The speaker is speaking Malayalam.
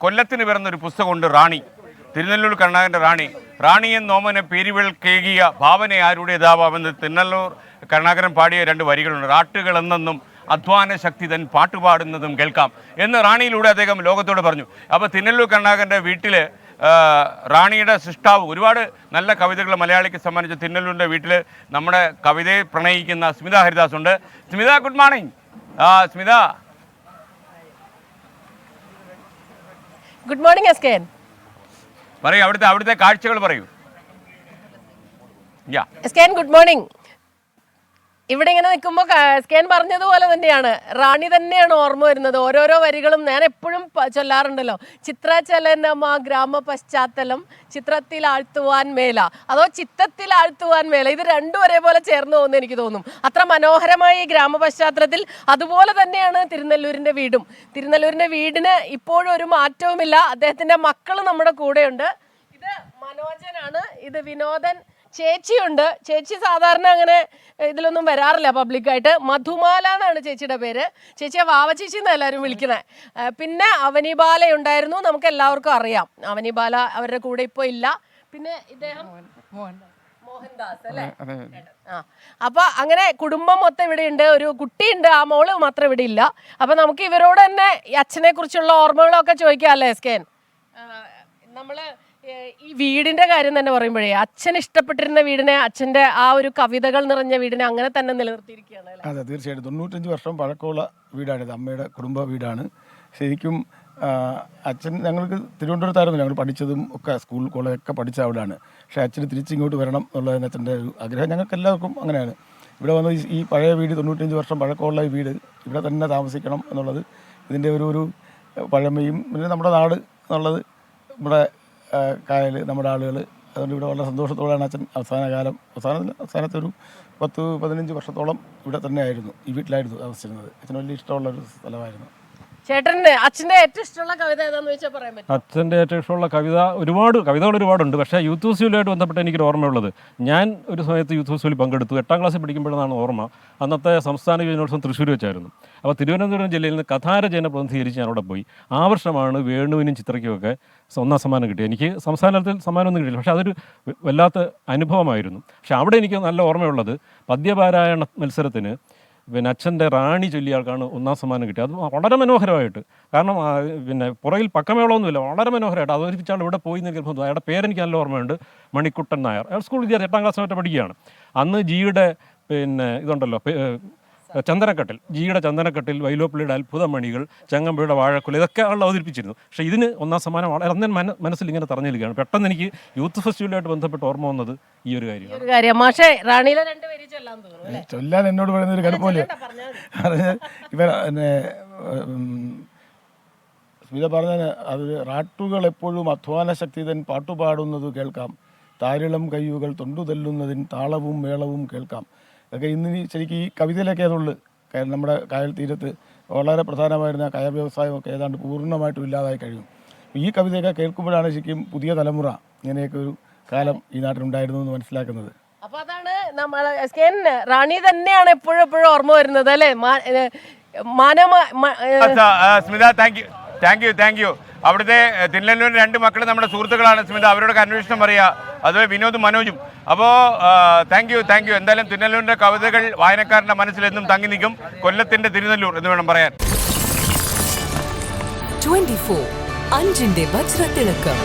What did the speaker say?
കൊല്ലത്തിന് പിറന്നൊരു പുസ്തകമുണ്ട്, റാണി. തിരുനെല്ലൂർ കരുണാകരൻ്റെ റാണി. റാണിയെ നോമനെ പേരുകൾ കേകിയ ഭാവന ആരുടേതാവാമെന്ന് തിരുനെല്ലൂർ കരുണാകരൻ പാടിയ 2 വരികളുണ്ട്. റാട്ടുകൾ എന്നെന്നും അധ്വാന ശക്തി തൻ പാട്ടുപാടുന്നതും കേൾക്കാം എന്ന് റാണിയിലൂടെ അദ്ദേഹം ലോകത്തോട് പറഞ്ഞു. അപ്പോൾ തിരുനെല്ലൂർ കരുണാകരൻ്റെ വീട്ടിൽ റാണിയുടെ സൃഷ്ടാവ് ഒരുപാട് നല്ല കവിതകൾ മലയാളിക്ക് സമ്മാനിച്ച തിരുനെല്ലൂരിൻ്റെ വീട്ടിൽ നമ്മുടെ കവിതയെ പ്രണയിക്കുന്ന സ്മിത ഹരിദാസ് ഉണ്ട്. Smitha, good morning. Smitha, good morning എസ്കേൻ. പറയൂ, അവിടുത്തെ കാഴ്ചകൾ പറയൂ. എസ്കേൻ, ഗുഡ് മോർണിംഗ്. ഇവിടെ ഇങ്ങനെ നിൽക്കുമ്പോൾ എസ്കേൻ പറഞ്ഞതുപോലെ തന്നെയാണ്, റാണി തന്നെയാണ് ഓർമ്മ വരുന്നത്. ഓരോരോ വരികളും ഞാൻ എപ്പോഴും ചൊല്ലാറുണ്ടല്ലോ. ചിത്രചലനമാ ഗ്രാമ പശ്ചാത്തലം ചിത്രത്തിൽ ആഴ്ത്തുവാൻ മേല, അതോ ചിത്തത്തിൽ ആഴ്ത്തുവാൻ മേല, ഇത് രണ്ടും ഒരേപോലെ ചേർന്ന് പോകുന്നു എനിക്ക് തോന്നും. അത്ര മനോഹരമായ ഈ ഗ്രാമ പശ്ചാത്തലത്തിൽ അതുപോലെ തന്നെയാണ് തിരുനെല്ലൂരിൻ്റെ വീടും. തിരുനെല്ലൂരിൻ്റെ വീടിന് ഇപ്പോഴും ഒരു മാറ്റവുമില്ല. അദ്ദേഹത്തിൻ്റെ മക്കൾ നമ്മുടെ കൂടെയുണ്ട്. ഇത് മനോജനാണ്, ഇത് വിനോദൻ. ചേച്ചിയുണ്ട്. ചേച്ചി സാധാരണ അങ്ങനെ ഇതിലൊന്നും വരാറില്ല പബ്ലിക്കായിട്ട്. മധുമാല എന്നാണ് ചേച്ചിയുടെ പേര്. ചേച്ചിയെ വാവ ചേച്ചി എന്ന് എല്ലാവരും വിളിക്കുന്നത്. പിന്നെ അവനിബാല ഉണ്ടായിരുന്നു, നമുക്ക് എല്ലാവർക്കും അറിയാം. അവനിബാല അവരുടെ കൂടെ ഇപ്പോൾ ഇല്ല. പിന്നെ ഇദ്ദേഹം മോഹൻദാസ് അല്ലേ? അപ്പൊ അങ്ങനെ കുടുംബം മൊത്തം ഇവിടെ ഉണ്ട്. ഒരു കുട്ടിയുണ്ട്, ആ മോള് മാത്രം ഇവിടെ ഇല്ല. അപ്പൊ നമുക്ക് ഇവരോട് തന്നെ അച്ഛനെ കുറിച്ചുള്ള ഓർമ്മകളൊക്കെ ചോദിക്കാം അല്ലേ എസ്കേൻ? നമ്മള് ഈ വീടിന്റെ കാര്യം തന്നെ പറയുമ്പോഴേ, അച്ഛൻ ഇഷ്ടപ്പെട്ടിരുന്ന വീടിനെ, അച്ഛന്റെ ആ ഒരു കവിതകൾ നിറഞ്ഞ വീടിനെ അങ്ങനെ തന്നെ നിലനിർത്തിയിരിക്കുകയാണ്. അതെ, തീർച്ചയായിട്ടും. 95 വർഷം പഴക്കമുള്ള വീടാണിത്. അമ്മയുടെ കുടുംബ വീടാണ്. ശരിക്കും അച്ഛൻ, ഞങ്ങൾക്ക് തിരുവനന്തപുരത്തായിരുന്നു ഞങ്ങൾ പഠിച്ചതും ഒക്കെ, സ്കൂൾ കോളേജൊക്കെ പഠിച്ച അവിടെയാണ്. പക്ഷേ അച്ഛന് തിരിച്ചിങ്ങോട്ട് വരണം എന്നുള്ളതാണ് അച്ഛൻ്റെ ഒരു ആഗ്രഹം. ഞങ്ങൾക്ക് എല്ലാവർക്കും അങ്ങനെയാണ്. ഇവിടെ വന്ന് ഈ പഴയ വീട്, 95 വർഷം പഴക്കമുള്ള ഈ വീട്, ഇവിടെ തന്നെ താമസിക്കണം എന്നുള്ളത് ഇതിൻ്റെ ഒരു പഴമയും പിന്നെ നമ്മുടെ നാട് എന്നുള്ളത്, നമ്മുടെ കായൽ, നമ്മുടെ ആളുകൾ. അതുകൊണ്ട് ഇവിടെ വളരെ സന്തോഷത്തോടെയാണ് അച്ഛൻ അവസാനത്തെ ഒരു 10-15 വർഷത്തോളം ഇവിടെ തന്നെ ആയിരുന്നു, ഈ വീട്ടിലായിരുന്നു താമസിച്ചിരുന്നത്. അച്ഛന് വലിയ ഇഷ്ടമുള്ളൊരു സ്ഥലമായിരുന്നു. ചേട്ടൻ്റെ അച്ഛൻ്റെ ഏറ്റവും ഇഷ്ടമുള്ള കവിത ഏതാണെന്ന് വെച്ചാൽ പറയാൻ പറ്റും? അച്ഛൻ്റെ ഏറ്റവും ഇഷ്ടമുള്ള കവിതകൾ ഒരുപാടുണ്ട്. പക്ഷേ യൂത്ത് ഫെസ്റ്റിവലുമായിട്ട് ബന്ധപ്പെട്ട് എനിക്കൊരു ഓർമ്മയുള്ളത്, ഞാൻ ഒരു സമയത്ത് യൂത്ത് ഫെസ്റ്റിവലിൽ പങ്കെടുത്തു. 8ാം ക്ലാസ്സിൽ പഠിക്കുമ്പോഴാണ് ഓർമ്മ. അന്നത്തെ സംസ്ഥാന യുവജനോത്സവം തൃശ്ശൂർ വെച്ചായിരുന്നു. അപ്പോൾ തിരുവനന്തപുരം ജില്ലയിൽ നിന്ന് കഥാരചന പ്രതിനിധീകരിച്ച് ഞാൻ അവിടെ പോയി. ആ വർഷമാണ് വേണുവിനും ചിത്രയ്ക്കുമൊക്കെ 1ാം സമ്മാനം കിട്ടിയത്. എനിക്ക് സംസ്ഥാനത്തിൽ സമ്മാനമൊന്നും കിട്ടിയില്ല, പക്ഷേ അതൊരു വല്ലാത്ത അനുഭവമായിരുന്നു. പക്ഷേ അവിടെ എനിക്ക് നല്ല ഓർമ്മയുള്ളത്, പദ്യപാരായണ മത്സരത്തിന് പിന്നെ അച്ഛൻ്റെ റാണി ചൊല്ലിയ ആൾക്കാണ് 1ാം സമ്മാനം കിട്ടിയത്. അത് വളരെ മനോഹരമായിട്ട്, കാരണം പിന്നെ പുറകിൽ പക്കമേളമൊന്നുമില്ല, വളരെ മനോഹരമായിട്ട് അവതരിപ്പിച്ചാൽ ഇവിടെ പോയി നിൽക്കുമ്പോൾ. അയാളുടെ പേരെനിക്ക് നല്ല ഓർമ്മയുണ്ട്, മണിക്കുട്ടൻ നായർ. അയാൾ സ്കൂൾ വിദ്യാർത്ഥി, 8ാം ക്ലാസ്സിലായിട്ട് പഠിക്കുകയാണ്. അന്ന് ജിയുടെ പിന്നെ ഇതുണ്ടല്ലോ, ചന്ദനക്കട്ടിൽ, ജിയുടെ ചന്ദനക്കട്ടിൽ, വൈലോപ്പിള്ളിയുടെ അത്ഭുതമണികൾ, ചങ്ങമ്പുഴയുടെ വാഴക്കുല, ഇതൊക്കെ ആൾ അവതരിപ്പിച്ചിരുന്നു. പക്ഷേ ഇതിന് 1ാം സമ്മാനം വളരെ മനസ്സിൽ ഇങ്ങനെ തറഞ്ഞിരിക്കുകയാണ്. പെട്ടെന്ന് എനിക്ക് യൂത്ത് ഫെസ്റ്റിവലുമായിട്ട് ബന്ധപ്പെട്ട് ഓർമ്മ വന്നത് ഈ ഒരു കാര്യമാണ്. ചൊല്ലാൻ എന്നോട് പറയുന്ന ഒരു കടുപ്പമില്ല. ഇവർ സ്മിത പറഞ്ഞ അത്, റാട്ടുകൾ എപ്പോഴും അധ്വാന ശക്തി തൻ പാട്ടുപാടുന്നത് കേൾക്കാം, താരിളം കയ്യുകൾ തൊണ്ടുതല്ലുന്നതിന് താളവും മേളവും കേൾക്കാം. അതൊക്കെ ഇന്ന് ശരിക്കും ഈ കവിതയിലൊക്കെ അതുള്ളു. നമ്മുടെ കായൽ തീരത്ത് വളരെ പ്രധാനമായിരുന്ന കയ വ്യവസായമൊക്കെ ഏതാണ്ട് പൂർണ്ണമായിട്ടും ഇല്ലാതായി കഴിയും. ഈ കവിതയൊക്കെ കേൾക്കുമ്പോഴാണ് ശരിക്കും പുതിയ തലമുറ ഇങ്ങനെയൊക്കെ ഒരു കാലം ഈ നാട്ടിലുണ്ടായിരുന്നു എന്ന് മനസ്സിലാക്കുന്നത്. അപ്പോൾ അതാണ് നമ്മൾ എസ്കേൻ, റാണി തന്നെയാണ് എപ്പോഴും ഓർമ്മ വരുന്നത് അല്ലേ? Smitha, thank you. അവിടുത്തെ തിരുനെല്ലൂരിൻ്റെ 2 മക്കൾ നമ്മുടെ സുഹൃത്തുക്കളാണ് സ്മിത. അവരോടൊക്കെ അന്വേഷണം പറയുക, അതുപോലെ വിനോദും മനോജും. അപ്പോൾ താങ്ക് യു. എന്തായാലും തിരുനെല്ലൂരിൻ്റെ കവിതകൾ വായനക്കാരൻ്റെ മനസ്സിലെന്നും തങ്ങി നിൽക്കും. കൊല്ലത്തിൻ്റെ തിരുനെല്ലൂർ എന്ന് വേണം പറയാൻ. 24 അഞ്ചിന്റെ വജ്രത്തിളക്കം.